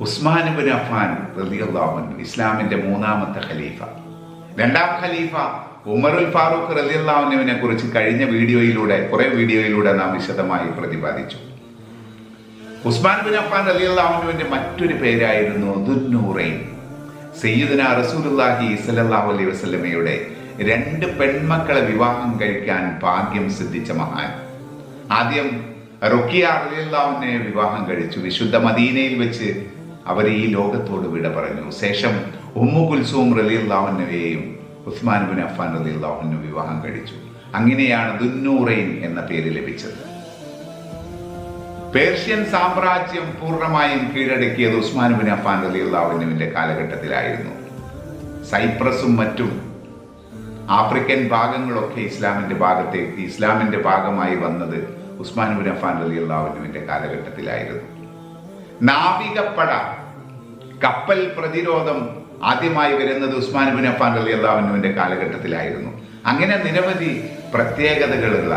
ഉസ്മാൻ ഇബ്നു അഫ്ഫാൻ റളിയല്ലാഹു അൻഹു ഇസ്ലാമിന്റെ മൂന്നാമത്തെ ഖലീഫ. രണ്ടാം ഖലീഫ ഉമറുൽ ഫാറൂഖ് റളിയല്ലാഹു അൻഹുവിനെ കുറിച്ച് കഴിഞ്ഞ കുറെ വീഡിയോയിലൂടെ നാം വിശദമായി പ്രതിപാദിച്ചു. ഉസ്മാൻ ഇബ്നു അഫ്ഫാൻ റളിയല്ലാഹു അൻഹുവിന്റെ മറ്റൊരു പേരായിരുന്നു ദുന്നൂറൈൻ. സയ്യിദുനാ റസൂലുള്ളാഹി സ്വല്ലല്ലാഹു അലൈഹി വസല്ലമയുടെ 2 പെൺമക്കളെ വിവാഹം കഴിക്കാൻ ഭാഗ്യം സിദ്ധിച്ച മഹാൻ. ആദ്യം റുഖിയ റളിയല്ലാഹു അൻഹയെ വിവാഹം കഴിച്ചു. വിശുദ്ധ മദീനയിൽ വെച്ച് അവർ ഈ ലോകത്തോട് വിട പറഞ്ഞു. ശേഷം ഉമ്മു കുൽസൂം റളിയല്ലാഹു അൻഹയെയും ഉസ്മാൻ ഇബ്നു അഫ്ഫാൻ റളിയല്ലാഹു അൻഹു വിവാഹം കഴിച്ചു. അങ്ങനെയാണ് ദുന്നൂറൈൻ എന്ന പേര് ലഭിച്ചത്. പേർഷ്യൻ സാമ്രാജ്യം പൂർണ്ണമായും കീഴടക്കിയത് ഉസ്മാൻ ഇബ്നു അഫ്ഫാൻ റളിയല്ലാഹു അൻഹുവിന്റെ കാലഘട്ടത്തിലായിരുന്നു. സൈപ്രസും മറ്റും ആഫ്രിക്കൻ ഭാഗങ്ങളൊക്കെ ഇസ്ലാമിന്റെ ഭാഗമായി വന്നത് ഉസ്മാൻ ഇബ്നു അഫ്ഫാൻ റളിയല്ലാഹു അൻഹുവിന്റെ കാലഘട്ടത്തിലായിരുന്നു. നാവികപ്പട, കപ്പൽ പ്രതിരോധം ആദ്യമായി വരുന്നത് ഉസ്മാൻ ഇബ്നു അഫ്ഫാൻ റളിയല്ലാഹു അൻഹുവിന്റെ കാലഘട്ടത്തിലായിരുന്നു. അങ്ങനെ നിരവധി പ്രത്യേകതകളുള്ള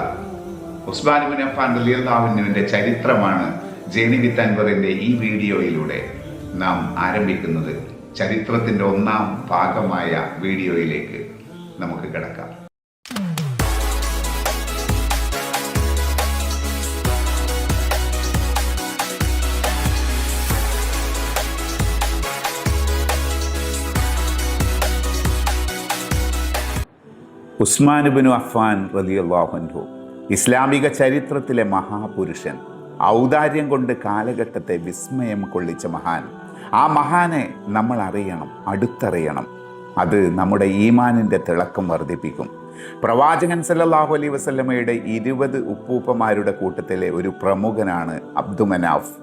ഉസ്മാൻ ഇബ്നു അഫ്ഫാൻ റളിയല്ലാഹു അൻഹുവിന്റെ ചരിത്രമാണ് ജേണി വിത്ത് അൻവറിന്റെ ഈ വീഡിയോയിലൂടെ നാം ആരംഭിക്കുന്നത്. ചരിത്രത്തിന്റെ 1ാം ഭാഗമായ വീഡിയോയിലേക്ക് നമുക്ക് കിടക്കാം. ഉസ്മാൻ ഇബ്നു അഫ്ഫാൻ റളിയല്ലാഹു അൻഹു ഇസ്ലാമിക ചരിത്രത്തിലെ മഹാപുരുഷൻ. ഔദാര്യം കൊണ്ട് കാലഘട്ടത്തെ വിസ്മയം കൊള്ളിച്ച മഹാൻ. ആ മഹാനെ നമ്മൾ അറിയണം, അടുത്തറിയണം. അത് നമ്മുടെ ഈമാനിൻ്റെ തിളക്കം വർദ്ധിപ്പിക്കും. പ്രവാചകൻ സല്ലല്ലാഹു അലൈഹി വസല്ലമയുടെ 20 ഉപ്പൂപ്പമാരുടെ കൂട്ടത്തിലെ ഒരു പ്രമുഖനാണ് അബ്ദുമനാഫ്.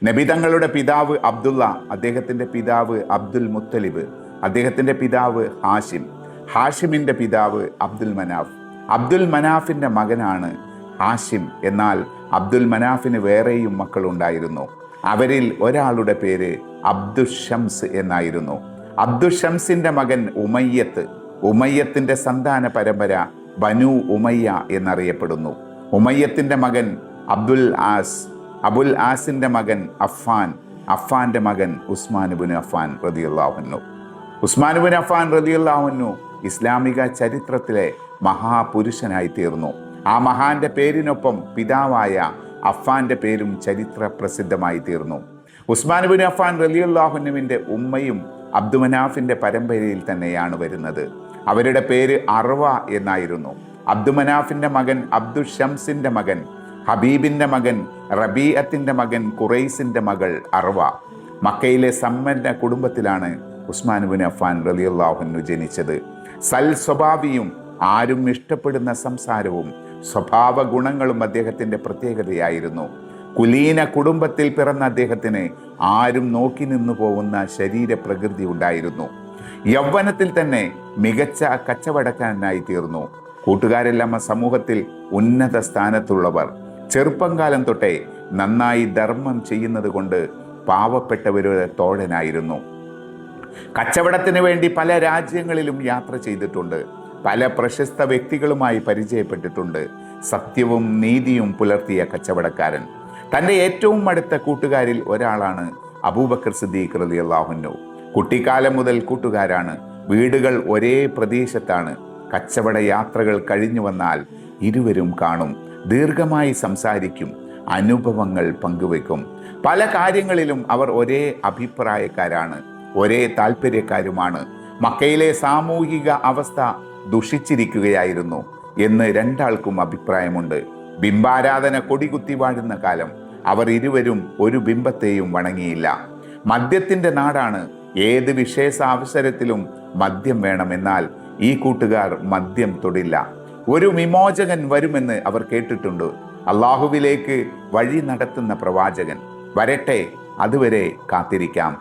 നബി തങ്ങളുടെ പിതാവ് അബ്ദുള്ള, അദ്ദേഹത്തിൻ്റെ പിതാവ് അബ്ദുൽ മുത്തലിബ്, അദ്ദേഹത്തിൻ്റെ പിതാവ് ഹാഷിം, ഹാഷിമിൻ്റെ പിതാവ് അബ്ദുൽ മനാഫ്. അബ്ദുൽ മനാഫിൻ്റെ മകനാണ് ഹാഷിം. എന്നാൽ അബ്ദുൽ മനാഫിന് വേറെയും മക്കളുണ്ടായിരുന്നു. അവരിൽ ഒരാളുടെ പേര് അബ്ദുഷംസ് എന്നായിരുന്നു. അബ്ദുഷംസിൻ്റെ മകൻ ഉമയ്യത്ത്. ഉമയ്യത്തിൻ്റെ സന്താന പരമ്പര ബനു ഉമയ്യ എന്നറിയപ്പെടുന്നു. ഉമയ്യത്തിൻ്റെ മകൻ അബ്ദുൽ ആസ്, അബുൽ ആസിൻ്റെ മകൻ അഫ്ഫാൻ, അഫ്ഫാൻ്റെ മകൻ ഉസ്മാൻ ഇബ്നു അഫ്ഫാൻ റളിയല്ലാഹു അൻഹു. ഉസ്മാൻ ഇബ്നു അഫ്ഫാൻ റളിയല്ലാഹു അൻഹു ഇസ്ലാമിക ചരിത്രത്തിലെ മഹാപുരുഷനായി തീർന്നു. ആ മഹാന്റെ പേരിനൊപ്പം പിതാവായ അഫ്ഫാന്റെ പേരും ചരിത്ര പ്രസിദ്ധമായി തീർന്നു. ഉസ്മാൻ ഇബ്നു അഫ്ഫാൻ റളിയല്ലാഹു അൻഹുവിൻ്റെ ഉമ്മയും അബ്ദുമനാഫിൻ്റെ പരമ്പരയിൽ തന്നെയാണ് വരുന്നത്. അവരുടെ പേര് അർവ എന്നായിരുന്നു. അബ്ദുമനാഫിൻ്റെ മകൻ അബ്ദുഷംസിൻ്റെ മകൻ ഹബീബിൻ്റെ മകൻ റബീഅത്തിൻ്റെ മകൻ ഖുറൈസിൻ്റെ മകൾ അർവ. മക്കയിലെ സമ്പന്ന കുടുംബത്തിലാണ് ഉസ്മാൻ ഇബ്നു അഫ്ഫാൻ റളിയല്ലാഹു അൻഹു ജനിച്ചത്. സ്വഭാവിയും ആരും ഇഷ്ടപ്പെടുന്ന സംസാരവും സ്വഭാവ ഗുണങ്ങളും അദ്ദേഹത്തിൻ്റെ പ്രത്യേകതയായിരുന്നു. കുലീന കുടുംബത്തിൽ പിറന്ന അദ്ദേഹത്തിന് ആരും നോക്കി നിന്നു പോകുന്ന ശരീരപ്രകൃതി ഉണ്ടായിരുന്നു. യൗവനത്തിൽ തന്നെ മികച്ച കച്ചവടക്കാരനായി തീർന്നു. കൂട്ടുകാരെല്ലാം സമൂഹത്തിൽ ഉന്നത സ്ഥാനത്തുള്ളവർ. ചെറുപ്പം കാലം തൊട്ടേ നന്നായി ധർമ്മം ചെയ്യുന്നത് കൊണ്ട് പാവപ്പെട്ടവരുടെ തോഴനായിരുന്നു. കച്ചവടത്തിന് വേണ്ടി പല രാജ്യങ്ങളിലും യാത്ര ചെയ്തിട്ടുണ്ട്. പല പ്രശസ്ത വ്യക്തികളുമായി പരിചയപ്പെട്ടിട്ടുണ്ട്. സത്യവും നീതിയും പുലർത്തിയ കച്ചവടക്കാരൻ. തൻ്റെ ഏറ്റവും അടുത്ത കൂട്ടുകാരിൽ ഒരാളാണ് അബൂബക്കർ സിദ്ദീഖ് റളിയല്ലാഹു അൻഹു. കുട്ടിക്കാലം മുതൽ കൂട്ടുകാരാണ്. വീടുകൾ ഒരേ പ്രദേശത്താണ്. കച്ചവട യാത്രകൾ കഴിഞ്ഞു വന്നാൽ ഇരുവരും കാണും, ദീർഘമായി സംസാരിക്കും, അനുഭവങ്ങൾ പങ്കുവെക്കും. പല കാര്യങ്ങളിലും അവർ ഒരേ അഭിപ്രായക്കാരാണ്, ഒരേ താല്പര്യക്കാരുമാണ്. മക്കയിലെ സാമൂഹിക അവസ്ഥ ദുഷിച്ചിരിക്കുകയായിരുന്നു എന്ന് രണ്ടാൾക്കും അഭിപ്രായമുണ്ട്. ബിംബാരാധന കൊടികുത്തി വാഴുന്ന കാലം. അവർ ഇരുവരും ഒരു ബിംബത്തെയും വണങ്ങിയില്ല. മദ്യത്തിൻ്റെ നാടാണ്. ഏത് വിശേഷ അവസരത്തിലും മദ്യം വേണം. എന്നാൽ ഈ കൂട്ടുകാർ മദ്യം തൊടില്ല. ഒരു വിമോചകൻ വരുമെന്ന് അവർ കേട്ടിട്ടുണ്ട്. അള്ളാഹുവിലേക്ക് വഴി നടത്തുന്ന പ്രവാചകൻ വരട്ടെ, അതുവരെ കാത്തിരിക്കാം.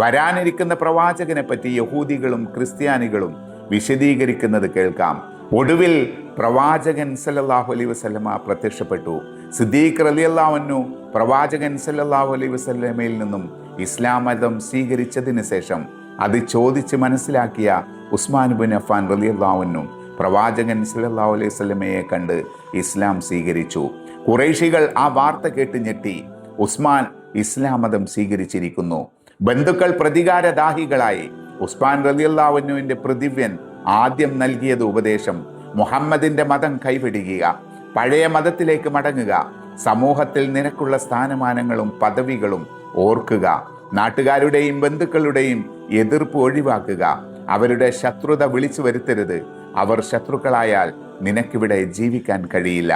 വരാനിരിക്കുന്ന പ്രവാചകനെ പറ്റി യഹൂദികളും ക്രിസ്ത്യാനികളും വിശദീകരിക്കുന്നത് കേൾക്കാം. ഒടുവിൽ പ്രവാചകൻ സല്ലല്ലാഹു അലൈഹി വസല്ലമ പ്രത്യക്ഷപ്പെട്ടു. സിദ്ദീഖ് റളിയല്ലാഹു അൻഹു പ്രവാചകൻ സല്ലല്ലാഹു അലൈഹി വസല്ലമയിൽ നിന്നും ഇസ്ലാം മതം സ്വീകരിച്ചതിന് ശേഷം അത് ചോദിച്ച് മനസ്സിലാക്കിയ ഉസ്മാൻ ഇബ്നു അഫ്ഫാൻ റളിയല്ലാഹു അൻഹു പ്രവാചകൻ സല്ലല്ലാഹു അലൈഹി വസല്ലമയെ കണ്ട് ഇസ്ലാം സ്വീകരിച്ചു. ഖുറൈശികൾ ആ വാർത്ത കേട്ട് ഞെട്ടി. ഉസ്മാൻ ഇസ്ലാം മതം സ്വീകരിച്ചിരിക്കുന്നു. ബന്ധുക്കൾ പ്രതികാരദാഹികളായി. ഉസ്മാൻ റളിയല്ലാഹു അൻഹുവിന്റെ പ്രതിവ്യൻ ആദ്യം നൽകിയത് ഉപദേശം: മുഹമ്മദിന്റെ മതം കൈവിടുക, പഴയ മതത്തിലേക്ക് മടങ്ങുക, സമൂഹത്തിൽ നിനക്കുള്ള സ്ഥാനമാനങ്ങളും പദവികളും ഓർക്കുക, നാട്ടുകാരുടെയും ബന്ധുക്കളുടെയും എതിർപ്പ് ഒഴിവാക്കുക, അവരുടെ ശത്രുത വിളിച്ചു വരുത്തരുത്, അവർ ശത്രുക്കളായാൽ നിനക്കിവിടെ ജീവിക്കാൻ കഴിയില്ല.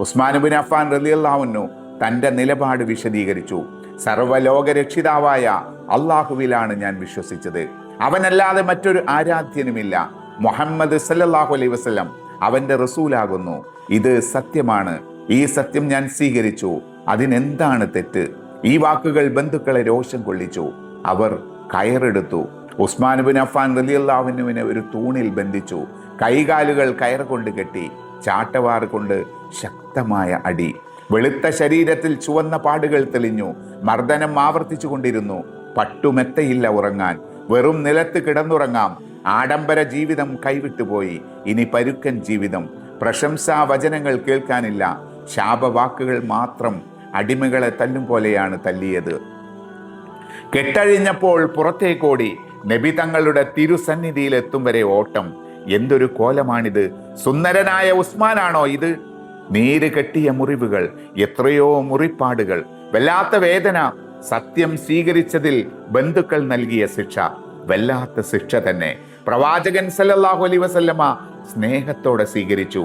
ഉസ്മാൻ ഇബ്നു അഫ്ഫാൻ റളിയല്ലാഹു അൻഹു തൻ്റെ നിലപാട് വിശദീകരിച്ചു: സർവ്വലോക രക്ഷിതാവായ അള്ളാഹുവിലാണ് ഞാൻ വിശ്വസിച്ചത്, അവനല്ലാതെ മറ്റൊരു ആരാധ്യനുമില്ല. മുഹമ്മദ് സല്ലല്ലാഹു അലൈഹി വസല്ലം അവൻ്റെ റസൂലാകുന്നു. ഇത് സത്യമാണ്, ഈ സത്യം ഞാൻ സ്വീകരിച്ചു. അതിനെന്താണ് തെറ്റ്? ഈ വാക്കുകൾ ബന്ധുക്കളെ രോഷം കൊള്ളിച്ചു. അവർ കയറെടുത്തു. ഉസ്മാൻ ഇബ്നു അഫ്ഫാൻ റളിയല്ലാഹു അൻഹുവിനെ ഒരു തൂണിൽ ബന്ധിച്ചു. കൈകാലുകൾ കയർ കൊണ്ട് കെട്ടി. ചാട്ടവാറ് കൊണ്ട് ശക്തമായ അടി. വെളുത്ത ശരീരത്തിൽ ചുവന്ന പാടുകൾ തെളിഞ്ഞു. മർദ്ദനം ആവർത്തിച്ചു കൊണ്ടിരുന്നു. പട്ടുമെത്തയില്ല ഉറങ്ങാൻ, വെറും നിലത്ത് കിടന്നുറങ്ങാം. ആഡംബര ജീവിതം കൈവിട്ടുപോയി. ഇനി പരുക്കൻ ജീവിതം. പ്രശംസാ വചനങ്ങൾ കേൾക്കാനില്ല. ശാപവാക്കുകൾ മാത്രം. അടിമകളെ തല്ലും പോലെയാണ് തല്ലിയത്. കെട്ടഴിഞ്ഞപ്പോൾ പുറത്തേക്കോടി. നബി തങ്ങളുടെ തിരുസന്നിധിയിൽ എത്തും വരെ ഓട്ടം. എന്തൊരു കോലമാണിത്! സുന്ദരനായ ഉസ്മാനാണോ ഇത്? നീര് കെട്ടിയ മുറിവുകൾ, എത്രയോ മുറിപ്പാടുകൾ, വല്ലാത്ത വേദന. സത്യം സ്വീകരിച്ചതിൽ ബന്ധുക്കൾ നൽകിയ ശിക്ഷ വല്ലാത്ത ശിക്ഷ തന്നെ. പ്രവാചകൻ സല്ലല്ലാഹു അലൈഹി വസല്ലമ സ്നേഹത്തോടെ സ്വീകരിച്ചു.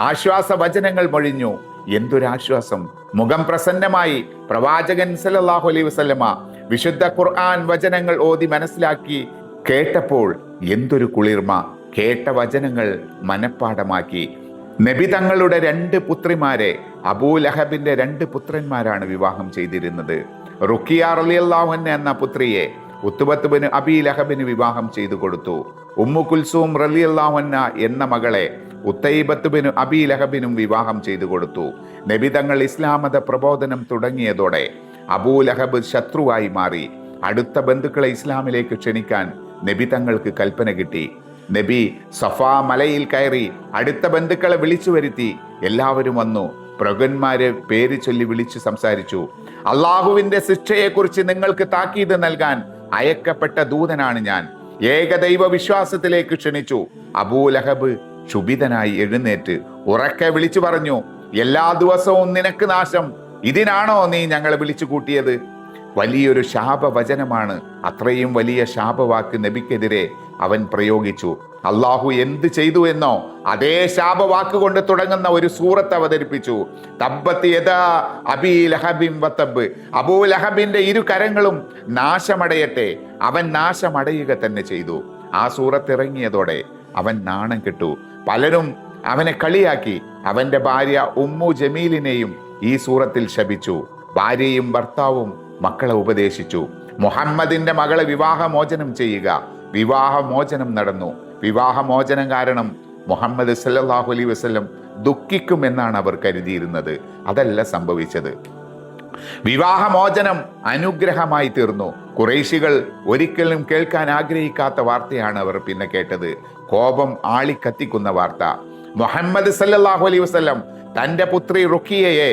ആശ്വാസ വചനങ്ങൾ മൊഴിഞ്ഞു. എന്തൊരാശ്വാസം! മുഖം പ്രസന്നമായി. പ്രവാചകൻ സല്ലല്ലാഹു അലൈഹി വസല്ലമ വിശുദ്ധ ഖുർആൻ വചനങ്ങൾ ഓതി മനസ്സിലാക്കി. കേട്ടപ്പോൾ എന്തൊരു കുളിർമ! കേട്ട വചനങ്ങൾ മനഃപ്പാഠമാക്കി. നബി തങ്ങളുടെ 2 പുത്രിമാരെ അബൂലഹബിന്റെ 2 പുത്രന്മാരാണ് വിവാഹം ചെയ്തിരുന്നത്. റുഖിയ റളിയല്ലാഹു അൻഹ എന്ന പുത്രിയെ ഉത്ബത്ത് ബിൻ അബീ ലഹബിന് വിവാഹം ചെയ്തു കൊടുത്തു. ഉമ്മു കുൽസൂം റളിയല്ലാഹു അൻഹ എന്ന മകളെ ഉത്തൈബത്ത് ബിൻ അബീ ലഹബിനും വിവാഹം ചെയ്തു കൊടുത്തു. നബി തങ്ങൾ ഇസ്ലാം മത പ്രബോധനം തുടങ്ങിയതോടെ അബൂലഹബ് ശത്രുവായി മാറി. അടുത്ത ബന്ധുക്കളെ ഇസ്ലാമിലേക്ക് ക്ഷണിക്കാൻ നബി തങ്ങൾക്ക് കൽപ്പന കിട്ടി. നബി സഫാ മലയിൽ കയറി അടുത്ത ബന്ധുക്കളെ വിളിച്ചു വരുത്തി. എല്ലാവരും വന്നു. പ്രഗന്മാരെ പേര് ചൊല്ലി വിളിച്ചു സംസാരിച്ചു. അള്ളാഹുവിന്റെ ശിക്ഷയെക്കുറിച്ച് നിങ്ങൾക്ക് താക്കീത് നൽകാൻ അയക്കപ്പെട്ട ദൂതനാണ് ഞാൻ. ഏകദൈവ വിശ്വാസത്തിലേക്ക് ക്ഷണിച്ചു. അബൂലഹബ് ക്ഷുഭിതനായി എഴുന്നേറ്റ് ഉറക്കെ വിളിച്ചു പറഞ്ഞു: എല്ലാ ദിവസവും നിനക്ക് നാശം. ഇതിനാണോ നീ ഞങ്ങളെ വിളിച്ചു കൂട്ടിയത്? വലിയൊരു ശാപവചനമാണ്. അത്രയും വലിയ ശാപവാക്ക് നബിക്കെതിരെ അവൻ പ്രയോഗിച്ചു. അള്ളാഹു എന്ത് ചെയ്തു എന്നോ അതേ ശാപവാക്ക് കൊണ്ട് തുടങ്ങുന്ന ഒരു സൂറത്ത് അവതരിപ്പിച്ചു. തബ്ബത്ത് യദാ അബീ ലഹബിൻ വതബ്. അബൂലഹബിന്റെ 2 കരങ്ങളും നാശമടയട്ടെ. അവൻ നാശമടയുക തന്നെ ചെയ്തു. ആ സൂറത്ത് ഇറങ്ങിയതോടെ അവൻ നാണം കെട്ടു. പലരും അവനെ കളിയാക്കി. അവന്റെ ഭാര്യ ഉമ്മു ജമീലിനെയും ഈ സൂറത്തിൽ ശപിച്ചു. ഭാര്യയും ഭർത്താവും മക്കളെ ഉപദേശിച്ചു: മുഹമ്മദിന്റെ മകളെ വിവാഹമോചനം ചെയ്യുക. വിവാഹമോചനം നടന്നു. വിവാഹമോചനം കാരണം മുഹമ്മദ് സല്ലല്ലാഹു അലൈഹി വസല്ലം ദുഃഖിക്കുമെന്നാണ് അവർ കരുതിയിരുന്നത്. അതല്ല സംഭവിച്ചത്. വിവാഹമോചനം അനുഗ്രഹമായി തീർന്നു. ഖുറൈശികൾ ഒരിക്കലും കേൾക്കാൻ ആഗ്രഹിക്കാത്ത വാർത്തയാണ് അവർ പിന്നെ കേട്ടത്. കോപം ആളിക്കത്തിക്കുന്ന വാർത്ത. മുഹമ്മദ് സല്ലല്ലാഹു അലൈഹി വസല്ലം തന്റെ പുത്രി റുഖിയയെ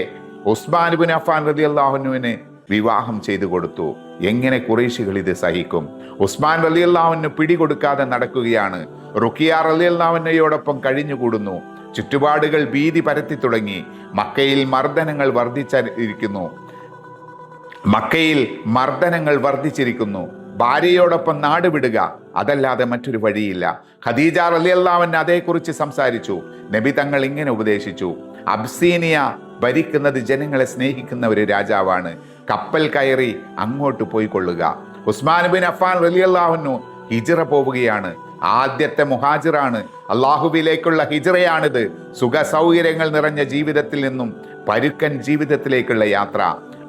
ഉസ്മാൻ ഇബ്നു അഫ്ഫാൻ റളിയല്ലാഹു അൻഹുവിന് വിവാഹം ചെയ്തു കൊടുത്തു. എങ്ങനെ ഖുറൈശികൾ ഇത് സഹിക്കും? ഉസ്മാൻ റളിയല്ലാഹു അൻഹു പിടികൊടുക്കാതെ നടക്കുകയാണ്. റുഖിയ റളിയല്ലാഹു അൻഹയോടൊപ്പം കഴിഞ്ഞുകൂടുന്നു. ചുറ്റുപാടുകൾ ഭീതി പരത്തി തുടങ്ങി. മക്കയിൽ മർദ്ദനങ്ങൾ വർദ്ധിച്ചിരിക്കുന്നു. ഭാര്യയോടൊപ്പം നാട് വിടുക, അതല്ലാതെ മറ്റൊരു വഴിയില്ല. ഖദീജ റളിയല്ലാഹു അൻഹ അതേക്കുറിച്ച് സംസാരിച്ചു. നബി തങ്ങൾ ഇങ്ങനെ ഉപദേശിച്ചു: അബ്സീനിയ ഭരിക്കുന്നത് ജനങ്ങളെ സ്നേഹിക്കുന്ന ഒരു രാജാവാണ്. കപ്പൽ കയറി അങ്ങോട്ട് പോയിക്കൊള്ളുക. ഉസ്മാൻ ഇബ്നു അഫ്ഫാൻ റളിയല്ലാഹു അൻഹു ഹിജ്റ പോവുകയാണ്. ആദ്യത്തെ മുഹാജിറാണ്. അള്ളാഹുവിലേക്കുള്ള ഹിജ്റയാണിത്. സുഖ സൗകര്യങ്ങൾ നിറഞ്ഞ ജീവിതത്തിൽ നിന്നും പരുക്കൻ ജീവിതത്തിലേക്കുള്ള യാത്ര.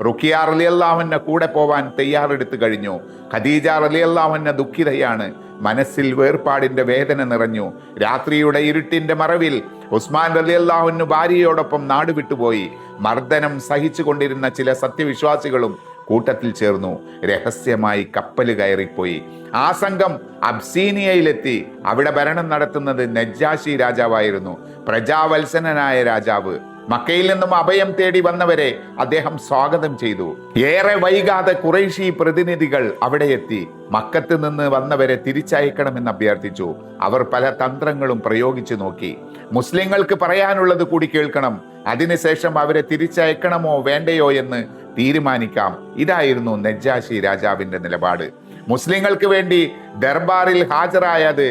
റുഖിയ റളിയല്ലാഹു അൻഹ കൂടെ പോവാൻ തയ്യാറെടുത്തു കഴിഞ്ഞു. ഖദീജ റളിയല്ലാഹു അൻഹ ദുഃഖിതയാണ്. മനസ്സിൽ വേർപാടിന്റെ വേദന നിറഞ്ഞു. രാത്രിയുടെ ഇരുട്ടിന്റെ മറവിൽ ഉസ്മാൻ റളിയല്ലാഹു അൻഹു ഭാര്യയോടൊപ്പം നാട് വിട്ടുപോയി. മർദ്ദനം സഹിച്ചു കൊണ്ടിരുന്ന ചില സത്യവിശ്വാസികളും കൂട്ടത്തിൽ ചേർന്നു. രഹസ്യമായി കപ്പല് കയറിപ്പോയി. ആ സംഘം അബ്സീനിയയിലെത്തി. അവിടെ ഭരണം നടത്തുന്നത് നജ്ജാശി രാജാവായിരുന്നു. പ്രജാവത്സനായ രാജാവ്. മക്കയിൽ നിന്നും അഭയം തേടി വന്നവരെ അദ്ദേഹം സ്വാഗതം ചെയ്തു. ഏറെ വൈകാതെ ഖുറൈശി പ്രതിനിധികൾ അവിടെ എത്തി മക്കത്ത് നിന്ന് വന്നവരെ തിരിച്ചയക്കണമെന്ന് അഭ്യർത്ഥിച്ചു. അവർ പല തന്ത്രങ്ങളും പ്രയോഗിച്ചു നോക്കി. മുസ്ലിങ്ങൾക്ക് പറയാനുള്ളത് കൂടി കേൾക്കണം, അതിനുശേഷം അവരെ തിരിച്ചയക്കണമോ വേണ്ടയോ എന്ന് തീരുമാനിക്കാം. ഇതായിരുന്നു നജ്ജാശി രാജാവിന്റെ നിലപാട്. മുസ്ലിങ്ങൾക്ക് വേണ്ടി ദർബാറിൽ ഹാജരായത്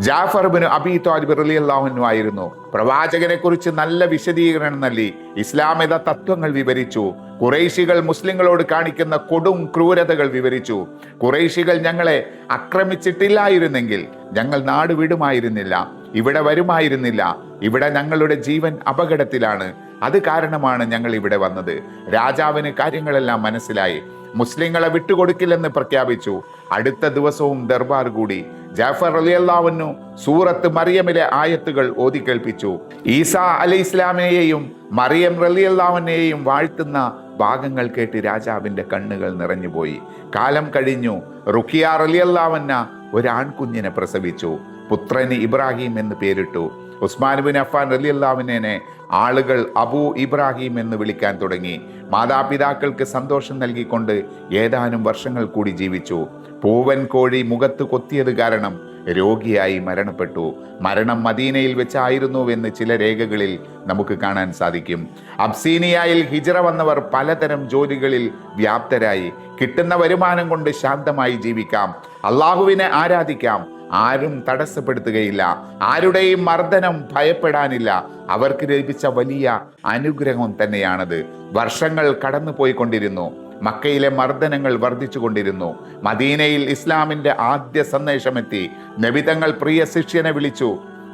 ജാഫർ ബിൻ അബി ത്വാലിബ് റളിയല്ലാഹു അൻഹു ആയിരുന്നു. പ്രവാചകനെ കുറിച്ച് നല്ല വിശദീകരണം നൽകി ഇസ്ലാമിക തത്വങ്ങൾ വിവരിച്ചു. ഖുറൈശികൾ മുസ്ലിങ്ങളോട് കാണിക്കുന്ന കൊടും ക്രൂരതകൾ വിവരിച്ചു. ഖുറൈശികൾ ഞങ്ങളെ ആക്രമിച്ചിട്ടില്ലായിരുന്നെങ്കിൽ ഞങ്ങൾ നാട് വിടുമായിരുന്നില്ല, ഇവിടെ വരുമായിരുന്നില്ല, ഇവിടെ ഞങ്ങളുടെ ജീവൻ അപകടത്തിലാണ്, അത് കാരണമാണ് ഞങ്ങൾ ഇവിടെ വന്നത്. രാജാവിന് കാര്യങ്ങളെല്ലാം മനസ്സിലായി. മുസ്ലിങ്ങളെ വിട്ടുകൊടുക്കില്ലെന്ന് പ്രഖ്യാപിച്ചു. അടുത്ത ദിവസവും ദർബാർ കൂടി. ജാഫർ റളിയല്ലാഹു അൻഹു സൂറത്ത് മറിയമിലെ ആയത്തുകൾ ഓതി കേൾപ്പിച്ചു. ഈസാ അലൈഹി ഇസ്ലാമിനെയും മറിയം റളിയല്ലാഹു അൻഹയെയും വാഴ്ത്തുന്ന ഭാഗങ്ങൾ കേട്ട് രാജാവിന്റെ കണ്ണുകൾ നിറഞ്ഞുപോയി. കാലം കഴിഞ്ഞു. റുഖിയ റളിയല്ലാഹു അൻഹ ഒരു ആൺകുഞ്ഞിനെ പ്രസവിച്ചു. പുത്രന് ഇബ്രാഹിം എന്ന് പേരിട്ടു. ഉസ്മാൻ ബിൻ അഫ്ഫാൻ റളിയല്ലാഹു അൻഹുവിനെ ആളുകൾ അബൂ ഇബ്രാഹിം എന്ന് വിളിക്കാൻ തുടങ്ങി. മാതാപിതാക്കൾക്ക് സന്തോഷം നൽകിക്കൊണ്ട് ഏതാനും വർഷങ്ങൾ കൂടി ജീവിച്ചു. പൂവൻ കോഴി മുഖത്ത് കൊത്തിയത് കാരണം രോഗിയായി മരണപ്പെട്ടു. മരണം മദീനയിൽ വെച്ചായിരുന്നുവെന്ന് ചില രേഖകളിൽ നമുക്ക് കാണാൻ സാധിക്കും. അബ്സീനിയയിൽ ഹിജ്റ വന്നവർ പലതരം ജോലികളിൽ വ്യാപ്തരായി. കിട്ടുന്ന വരുമാനം കൊണ്ട് ശാന്തമായി ജീവിക്കാം, അള്ളാഹുവിനെ ആരാധിക്കാം, ആരും തടസ്സപ്പെടുത്തുകയില്ല, ആരുടെയും മർദ്ദനം ഭയപ്പെടാനില്ല. അവർക്ക് ലഭിച്ച വലിയ അനുഗ്രഹം തന്നെയാണത്. വർഷങ്ങൾ കടന്നുപോയിക്കൊണ്ടിരുന്നു. മക്കയിലെ മർദ്ദനങ്ങൾ വർദ്ധിച്ചു കൊണ്ടിരുന്നു. മദീനയിൽ ഇസ്ലാമിന്റെ ആദ്യ സന്ദേശമെത്തി. നബി തങ്ങൾ പ്രിയ ശിഷ്യനെ വിളിച്ചു.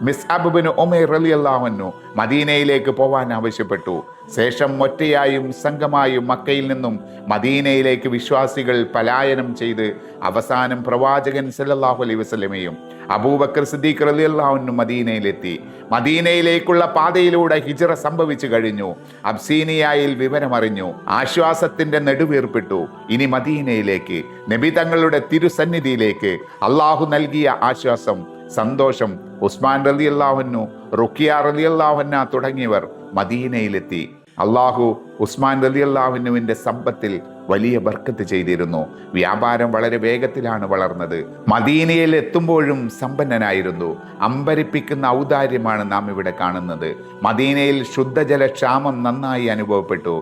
മിസ്അബ് ബിൻ ഉമൈർ റളിയല്ലാഹു അൻഹു മദീനയിലേക്ക് പോവാൻ ആവശ്യപ്പെട്ടു. ശേഷം ഒറ്റയായും സംഘമായും മക്കയിൽ നിന്നും മദീനയിലേക്ക് വിശ്വാസികൾ പലായനം ചെയ്ത് അവസാനം പ്രവാചകൻ സല്ലല്ലാഹു അലൈഹി വസല്ലമയും അബൂബക്കർ സിദ്ദീഖ് റളിയല്ലാഹു അൻഹു മദീനയിലെത്തി. മദീനയിലേക്കുള്ള പാതയിലൂടെ ഹിജ്റ സംഭവിച്ചു കഴിഞ്ഞു. അബ്സീനിയയിൽ വിവരമറിഞ്ഞു. ആശ്വാസത്തിന്റെ നെടുവീർപ്പിട്ടു. ഇനി മദീനയിലേക്ക്, നബി തങ്ങളുടെ തിരുസന്നിധിയിലേക്ക്. അള്ളാഹു നൽകിയ ആശ്വാസം, സന്തോഷം. ഉസ്മാൻ റളിയല്ലാഹു അൻഹു, റുഖിയ റളിയല്ലാഹു അൻഹ തുടങ്ങിയവർ മദീനയിലെത്തി. അള്ളാഹു ഉസ്മാൻ റളിയല്ലാഹു അൻഹുവിന്റെ സമ്പത്തിൽ വലിയ ബർക്കത്ത് ചെയ്തിരുന്നു. വ്യാപാരം വളരെ വേഗത്തിലാണ് വളർന്നത്. മദീനയിൽ എത്തുമ്പോഴും സമ്പന്നനായിരുന്നു. അമ്പരിപ്പിക്കുന്ന ഔദാര്യമാണ് നാം ഇവിടെ കാണുന്നത്. മദീനയിൽ ശുദ്ധജല ക്ഷാമം നന്നായി അനുഭവപ്പെട്ടു.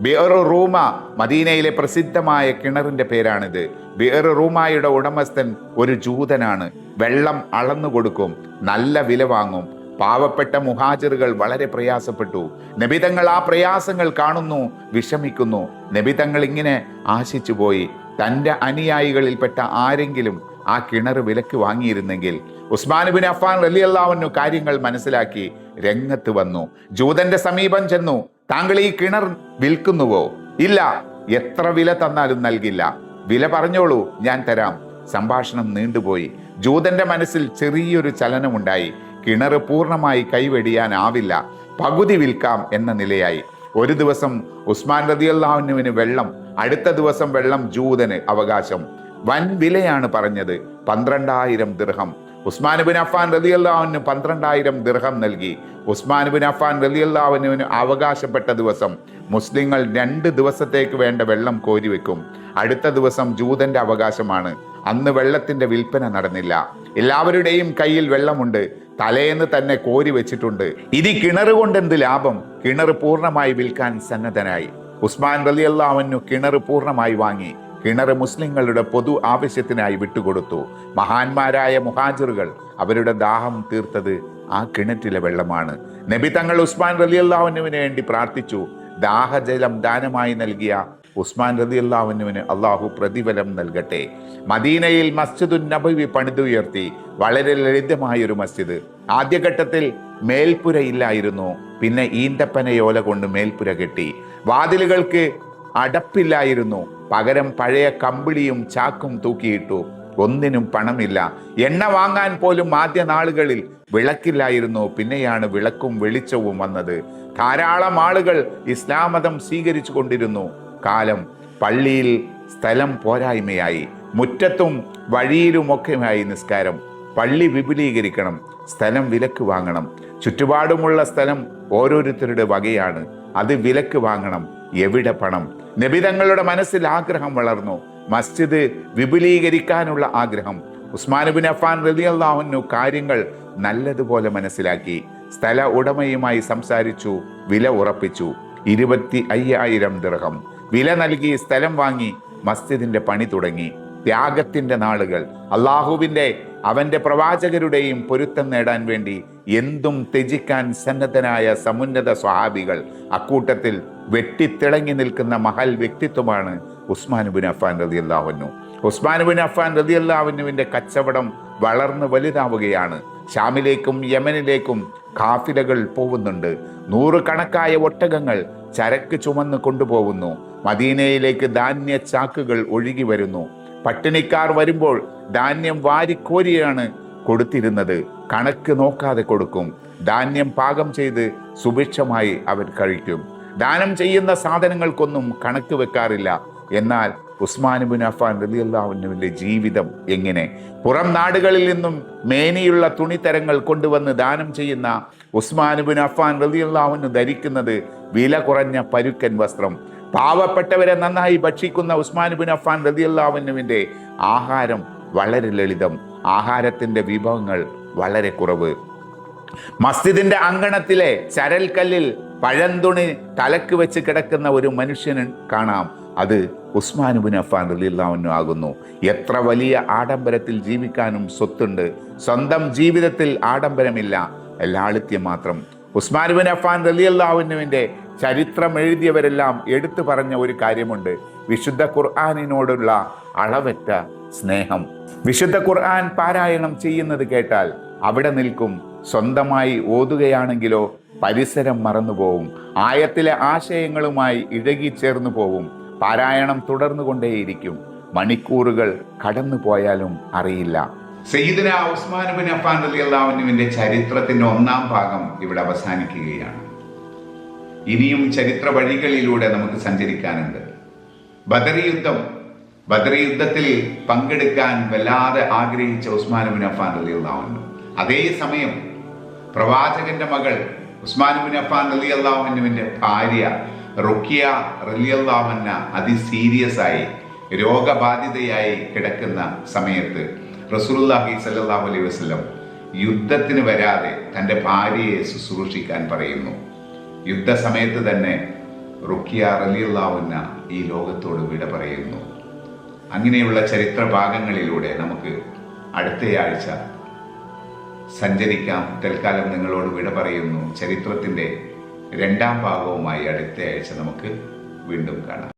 ബിഅർ റൂമ, മദീനയിലെ പ്രസിദ്ധമായ കിണറിന്റെ പേരാണിത്. ബിഅർ റൂമയുടെ ഉടമസ്ഥൻ ഒരു ജൂതനാണ്. വെള്ളം അളന്നു കൊടുക്കും, നല്ല വില വാങ്ങും. പാവപ്പെട്ട മുഹാജിറുകൾ വളരെ പ്രയാസപ്പെട്ടു. നബിതങ്ങൾ ആ പ്രയാസങ്ങൾ കാണുന്നു, വിഷമിക്കുന്നു. നബിതങ്ങൾ ഇങ്ങനെ ആശിച്ചു പോയി, തൻ്റെ അനുയായികളിൽപ്പെട്ട ആരെങ്കിലും ആ കിണർ വിലക്ക് വാങ്ങിയിരുന്നെങ്കിൽ. ഉസ്മാൻ ബിൻ അഫ്ഫാൻ റളിയല്ലാഹു അൻഹു കാര്യങ്ങൾ മനസ്സിലാക്കി രംഗത്ത് വന്നു. ജൂതന്റെ സമീപം ചെന്നു. താങ്കൾ ഈ കിണർ വിൽക്കുന്നുവോ? ഇല്ല, എത്ര വില തന്നാലും നൽകില്ല. വില പറഞ്ഞോളൂ, ഞാൻ തരാം. സംഭാഷണം നീണ്ടുപോയി. ജൂതന്റെ മനസ്സിൽ ചെറിയൊരു ചലനമുണ്ടായി. കിണർ പൂർണ്ണമായി കൈവെടിയാനാവില്ല, പകുതി വിൽക്കാം എന്ന നിലയായി. ഒരു ദിവസം ഉസ്മാൻ റളിയല്ലാഹു അൻഹുവിന് വെള്ളം, അടുത്ത ദിവസം വെള്ളം ജൂതന് അവകാശം. വൻ വിലയാണ് പറഞ്ഞത്, 12,000 ദിർഹം. ഉസ്മാൻ ബിൻ അഫ്ഫാൻ റളിയല്ലാഹു അൻഹു 12,000 ദിർഹം നൽകി. ഉസ്മാൻ ബിൻ അഫ്ഫാൻ റളിയല്ലാഹു അൻഹുവിന് അവകാശപ്പെട്ട ദിവസം മുസ്ലിങ്ങൾ 2 ദിവസത്തേക്ക് വേണ്ട വെള്ളം കോരിവെക്കും. അടുത്ത ദിവസം ജൂതന്റെ അവകാശമാണ്. അന്ന് വെള്ളത്തിന്റെ വിൽപ്പന നടന്നില്ല. എല്ലാവരുടെയും കയ്യിൽ വെള്ളമുണ്ട്, തലേന്ന് തന്നെ കോരി വെച്ചിട്ടുണ്ട്. ഇനി കിണർ കൊണ്ട് എന്ത് ലാഭം? കിണർ പൂർണ്ണമായി വിൽക്കാൻ സന്നദ്ധനായി. ഉസ്മാൻ റളിയല്ലാഹു അൻഹു കിണർ പൂർണ്ണമായി വാങ്ങി. കിണർ മുസ്ലിങ്ങളുടെ പൊതു ആവശ്യത്തിനായി വിട്ടുകൊടുത്തു. മഹാന്മാരായ മുഹാജിറുകൾ അവരുടെ ദാഹം തീർത്തത് ആ കിണറ്റിലെ വെള്ളമാണ്. നബി തങ്ങൾ ഉസ്മാൻ റളിയല്ലാഹു അൻഹുവിന് വേണ്ടി പ്രാർത്ഥിച്ചു. ദാഹജലം ദാനമായി നൽകിയ ഉസ്മാൻ റളിയല്ലാഹു അൻഹുവിന് അള്ളാഹു പ്രതിഫലം നൽകട്ടെ. മദീനയിൽ മസ്ജിദുൻ നബവി പണിതുയർത്തി. വളരെ ലളിതമായൊരു മസ്ജിദ്. ആദ്യഘട്ടത്തിൽ മേൽപ്പുരയില്ലായിരുന്നു. പിന്നെ ഈന്തപ്പനയോല കൊണ്ട് മേൽപ്പുര കെട്ടി. വാതിലുകൾക്ക് അടപ്പില്ലായിരുന്നു. പകരം പഴയ കമ്പിളിയും ചാക്കും തൂക്കിയിട്ടു. ഒന്നിനും പണമില്ല. എണ്ണ വാങ്ങാൻ പോലും ആദ്യ നാളുകളിൽ വിളക്കില്ലായിരുന്നു. പിന്നെയാണ് വിളക്കും വെളിച്ചവും വന്നത്. ധാരാളം ആളുകൾ ഇസ്ലാം മതം സ്വീകരിച്ചു കൊണ്ടിരുന്നു. കാലം. പള്ളിയിൽ സ്ഥലം പോരായ്മയായി. മുറ്റത്തും വഴിയിലുമൊക്കെയായി നിസ്കാരം. പള്ളി വിപുലീകരിക്കണം. സ്ഥലം വിലക്ക് വാങ്ങണം. ചുറ്റുപാടുമുള്ള സ്ഥലം ഓരോരുത്തരുടെ വകയാണ്, അത് വിലക്ക് വാങ്ങണം. എവിടെ പണം? നബി തങ്ങളുടെ മനസ്സിൽ ആഗ്രഹം വളർന്നു, മസ്ജിദ് വിപുലീകരിക്കാനുള്ള ആഗ്രഹം. ഉസ്മാൻ ഇബ്നു അഫ്ഫാൻ റളിയല്ലാഹു അൻഹു കാര്യങ്ങൾ നല്ലതുപോലെ മനസ്സിലാക്കി. സ്ഥല ഉടമയുമായി സംസാരിച്ചു, വില ഉറപ്പിച്ചു. 25,000 ദിർഹം വില നൽകി സ്ഥലം വാങ്ങി മസ്ജിദിന്റെ പണി തുടങ്ങി. ത്യാഗത്തിന്റെ നാളുകൾ. അള്ളാഹുവിന്റെ അവന്റെ പ്രവാചകരുടെയും പൊരുത്തം നേടാൻ വേണ്ടി എന്തും ത്യജിക്കാൻ സന്നദ്ധനായ സമുന്നത സ്വഹാബികൾ. അക്കൂട്ടത്തിൽ വെട്ടിത്തിളങ്ങി നിൽക്കുന്ന മഹൽ വ്യക്തിത്വമാണ് ഉസ്മാൻ ഇബ്നു അഫ്ഫാൻ റളിയല്ലാഹു അൻഹു. ഉസ്മാൻ ഇബ്നു അഫ്ഫാൻ റളിയല്ലാഹു അൻഹുവിന്റെ കച്ചവടം വളർന്ന് വലുതാവുകയാണ്. ഷാമിലേക്കും യമനിലേക്കും കാഫിലകൾ പോകുന്നുണ്ട്. 100 കണക്കായ ഒട്ടകങ്ങൾ ചരക്ക് ചുമന്ന് കൊണ്ടുപോകുന്നു. മദീനയിലേക്ക് ധാന്യ ചാക്കുകൾ ഒഴുകി വരുന്നു. പട്ടിണിക്കാർ വരുമ്പോൾ ധാന്യം വാരിക്കോരിയാണ് കൊടുത്തിരുന്നത്. കണക്ക് നോക്കാതെ കൊടുക്കും. ധാന്യം പാകം ചെയ്ത് സുഭിക്ഷമായി അവർ കഴിക്കും. ദാനം ചെയ്യുന്ന സാധനങ്ങൾക്കൊന്നും കണക്ക് വെക്കാറില്ല. എന്നാൽ ഉസ്മാൻ ഇബ്നു അഫ്ഫാൻ റളിയല്ലാഹു അൻഹുവിന്റെ ജീവിതം എങ്ങനെ? പുറം നാടുകളിൽ നിന്നും മേനിയുള്ള തുണിത്തരങ്ങൾ കൊണ്ടുവന്ന് ദാനം ചെയ്യുന്ന ഉസ്മാൻ ഇബ്നു അഫ്ഫാൻ റളിയല്ലാഹു അൻഹു ധരിക്കുന്നത് വില കുറഞ്ഞ പരുക്കൻ വസ്ത്രം. പാവപ്പെട്ടവരെ നന്നായി ഭക്ഷിക്കുന്ന ഉസ്മാൻ ഇബ്നു അഫ്ഫാൻ റളിയല്ലാഹു അൻഹുവിന്റെ ആഹാരം വളരെ ലളിതം. ആഹാരത്തിന്റെ വിഭവങ്ങൾ വളരെ കുറവ്. മസ്ജിദിന്റെ അങ്കണത്തിലെ ചരൽക്കല്ലിൽ പഴന്തുണി തലക്ക് വെച്ച് കിടക്കുന്ന ഒരു മനുഷ്യന് കാണാം. അത് ഉസ്മാൻ ഇബ്നു അഫ്ഫാൻ റളിയല്ലാഹു അൻഹു ആകുന്നു. എത്ര വലിയ ആഡംബരത്തിൽ ജീവിക്കാനും സ്വത്തുണ്ട്, സ്വന്തം ജീവിതത്തിൽ ആഡംബരമില്ല, ലാളിത്യം മാത്രം. ഉസ്മാൻ ഇബ്നു അഫ്ഫാൻ റളിയല്ലാഹു അൻഹുവിന്റെ ചരിത്രം എഴുതിയവരെല്ലാം എടുത്തു പറഞ്ഞ ഒരു കാര്യമുണ്ട്: വിശുദ്ധ ഖുർആനിനോടുള്ള അളവറ്റ സ്നേഹം. വിശുദ്ധ ഖുർആൻ പാരായണം ചെയ്യുന്നത് കേട്ടാൽ അവിടെ നിൽക്കും. സ്വന്തമായി ഓതുകയാണെങ്കിലോ പരിസരം മറന്നുപോകും. ആയത്തിലെ ആശയങ്ങളുമായി ഇഴകിച്ചേർന്നു പോവും. പാരായണം തുടർന്നുകൊണ്ടേയിരിക്കും. മണിക്കൂറുകൾ കടന്നു പോയാലും അറിയില്ല. സയ്യിദുനാ ഉസ്മാൻ ഇബ്നു അഫ്ഫാൻ റളിയല്ലാഹു അൻഹുവിന്റെ ചരിത്രത്തിന്റെ 1ാം ഭാഗം ഇവിടെ അവസാനിക്കുകയാണ്. ഇനിയും ചരിത്ര വഴികളിലൂടെ നമുക്ക് സഞ്ചരിക്കാനുണ്ട്. ബദർ യുദ്ധത്തിൽ പങ്കെടുക്കാൻ വല്ലാതെ ആഗ്രഹിച്ച ഉസ്മാൻ ഇബ്നു അഫ്ഫാൻ റളിയല്ലാഹു അൻഹു, അതേ സമയം പ്രവാചകന്റെ മകൾ ഉസ്മാൻ ഇബ്നു അഫ്ഫാൻ റളിയല്ലാഹു അൻഹുവിന്റെ ഭാര്യ റുഖിയ റളിയല്ലാഹു അൻഹ അതിസീരിയസ് ആയി രോഗബാധിതയായി കിടക്കുന്ന സമയത്ത് റസൂലുള്ളാഹി സ്വല്ലല്ലാഹു അലൈഹി വസല്ലം യുദ്ധത്തിന് വരാതെ തൻ്റെ ഭാര്യയെ ശുശ്രൂഷിക്കാൻ പറയുന്നു. യുദ്ധസമയത്ത് തന്നെ റുഖിയ റളിയല്ലാഹു അൻഹ ഈ ലോകത്തോട് വിട പറയുന്നു. അങ്ങനെയുള്ള ചരിത്ര ഭാഗങ്ങളിലൂടെ നമുക്ക് അടുത്തയാഴ്ച സഞ്ചരിക്കാം. തൽക്കാലം നിങ്ങളോട് വിട പറയുന്നു. ചരിത്രത്തിൻ്റെ 2ാം ഭാഗവുമായി അടുത്തയാഴ്ച നമുക്ക് വീണ്ടും കാണാം.